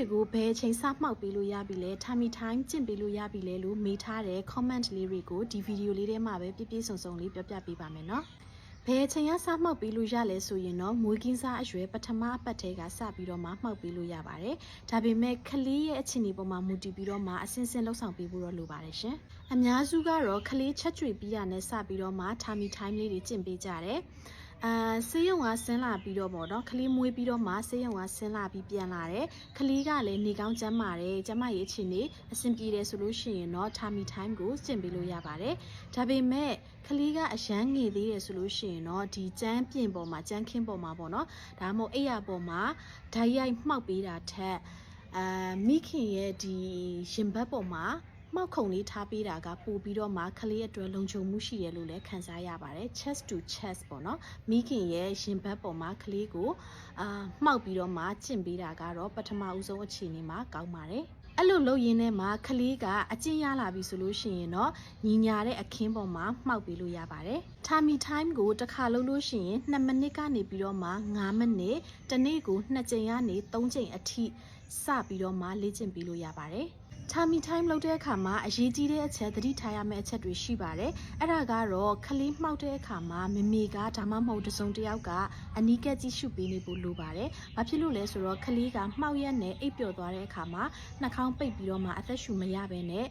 တွေကိုဘယ်ချိန်စမှောက်ပေးလို့ရပြီလဲ Tummy time ကျင့်ပေးလို့ရပြီလဲလို့မေးထားတဲ့ comment လေးတွေကိုဒီဗီဒီယိုလေးထဲမှာပဲပြည့်စုံစုံလေးပြောပြပေးပါမယ်နော်ဘယ်ချိန်ကစမှောက်ပေးလို့ရလဲဆိုရင်တော့မွေးကင်းစားအရွယ်ပထမအပတ်ထဲကစပြီးတော့မှမှောက်ပေးလို့ရပါတယ်ဒါပေမဲ့ကလေးရဲ့အခြေအနေပေါ်မှာမူတည်ပြီးတော့မှအစင်းစင်းလှုပ်ဆောင်ပေးဖို့တော့လိုပါတယ်ရှင်အများစုကတော့ကလေးချက်ကြွေပြီးရနဲ့စပြီးတော့မှ Tummy time လေးတွေကျင့်ပေးကြတယ်ဆေးရုံကဆင်းလာပြီးတော့ပေါ့နော်ကလေးမွေးပြီးတော့မှဆေးရုံကဆင်းလာပြီးပြန်လာတယ်ကလေးကလည်းနေကောင်းကျန်းမာတယ်ကျန်းမာရေးအခြေအနေအဆင်ပြေတယ်ဆိုလို့ရှိရင်တော့ Tummy time ကိုကျင့်ပေးလို့ရပါတယ်ဒါပေမဲ့ကလေးကအရန်ငယ်သေးတယ်ဆိုလို့ရှိရင်တော့ဒီကျန်းပြင်ပေါ်မှာကျန်းခင်းပေါ်မှာပေါ့နော်ဒါမှမဟုတ်အိယာပေါ်မှာဓာတ်ရိုက်မှောက်ပေးတာထက်မိခင်ရဲ့ဒီရင်ဘတ်ပေါ်မှာမောက်ခုံလေးထားပေးတာကပို့ပြီးတော့မှကလေးအတွက်လုံခြုံမှုရှိတယ်လို့လည်းခံစားရပါတယ် chest to chest ပေါ့နော်မိခင်ရဲ့ရင်ဘတ်ပေါ်မှာကလေးကိုမှောက်ပြီးတော့မှကျင့်ပေးတာကတော့ပထမဦးဆုံးအခြေအနေမှာကောင်းပါတယ်အဲ့လိုလုပ်ရင်းနဲ့မှာကလေးကအကျင့်ရလာပြီဆိုလို့ရှိရင်တော့ညီညာတဲ့အခင်းပေါ်မှာမှောက်ပေးလို့ရပါတယ် Tummy time ကိုတစ်ခါလုပ်လို့ရှိရင်2မိနစ်ကနေပြီးတော့မှ9မိနစ်တစ်နေ့ကို2ကြိမ်ကနေ3ကြိမ်အထိစပြီးတော့မှလေ့ကျင့်ပေးလို့ရပါတယ်Tummy time လုပ်တဲ့အခါမှာအရေးကြီးတဲ့အချက်သတိထားရမယ့်အချက်တွေရှိပါတယ်။အဲ့ဒါကတော့ကလေးမှောက်တဲ့အခါမှာမမေကဒါမှမဟုတ်တစုံတစ်ယောက်ကအနီးကပ်ကြည့်ရှုပေးနေဖို့လိုပါတယ်။ဘာဖြစ်လို့လဲဆိုတော့ကလေးကမှောက်ရက်နဲ့အိပ်ပျော်သွားတဲ့အခါမှာနှာခေါင်းပိတ်ပြီးတော့မှအသက်ရှူမရဘဲနဲ့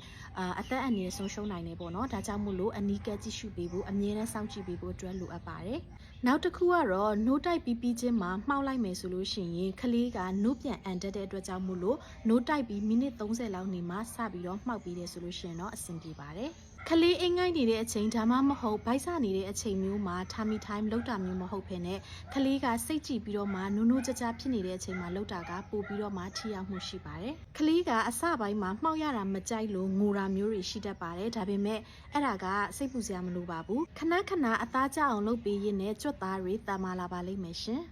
အသက်အန္တရာယ်ဆုံးရှုံးနိုင်တယ်ပေါ့နော်။ဒါကြောင့်မို့လို့အနီးကပ်ကြည့်ရှုပေးဖို့အမြဲတမ်းစောင့်ကြည့်ပေးဖို့အတွက်လိုအပ်ပါတယ်။နောက်တစ်ခုကတော့ no တိုက်ပြီးချင်းမှာမှောက်လိုက်မယ်ဆိုလို့ရှိရင်ကလေးက no ပြန်အန်တက်တဲ့အတွက်ကြောင့်မို့လို့ no တိုက်ပြီးမိနစ်30လောက်နေမှစပြီးတော့မှောက်ပြီးတယ်ဆိုလို့ရှိရင်တော့အဆင်ပြေပါတယ်ကလေးအိမ်ငိုက်နေတဲ့အချိန်ဒါမှမဟုတ်ဗိုက်ဆနေတဲ့အချိန်မျိုးမှာ Tummy time လောက်တာမျိုးမဟုတ်ဘဲနဲ့ကလေးကစိတ်ကြည့်ပြီးတော့မှနူးနူးကြကြဖြစ်နေတဲ့အချိန်မှာလောက်တာကပို့ပြီးတော့မှထိရောက်မှုရှိပါတယ်ကလေးကအစပိုင်းမှာမှောက်ရတာမကြိုက်လို့ငိုတာမျိုးတွေရှိတတ်ပါတယ်ဒါပေမဲ့အဲ့ဒါကစိတ်ပူစရာမလိုပါဘူးခဏခဏအသားကျအောင်လုပ်ပေးရင်းနဲ့ကြွက်သားတွေတာမာလာပါလိမ့်မယ်ရှင်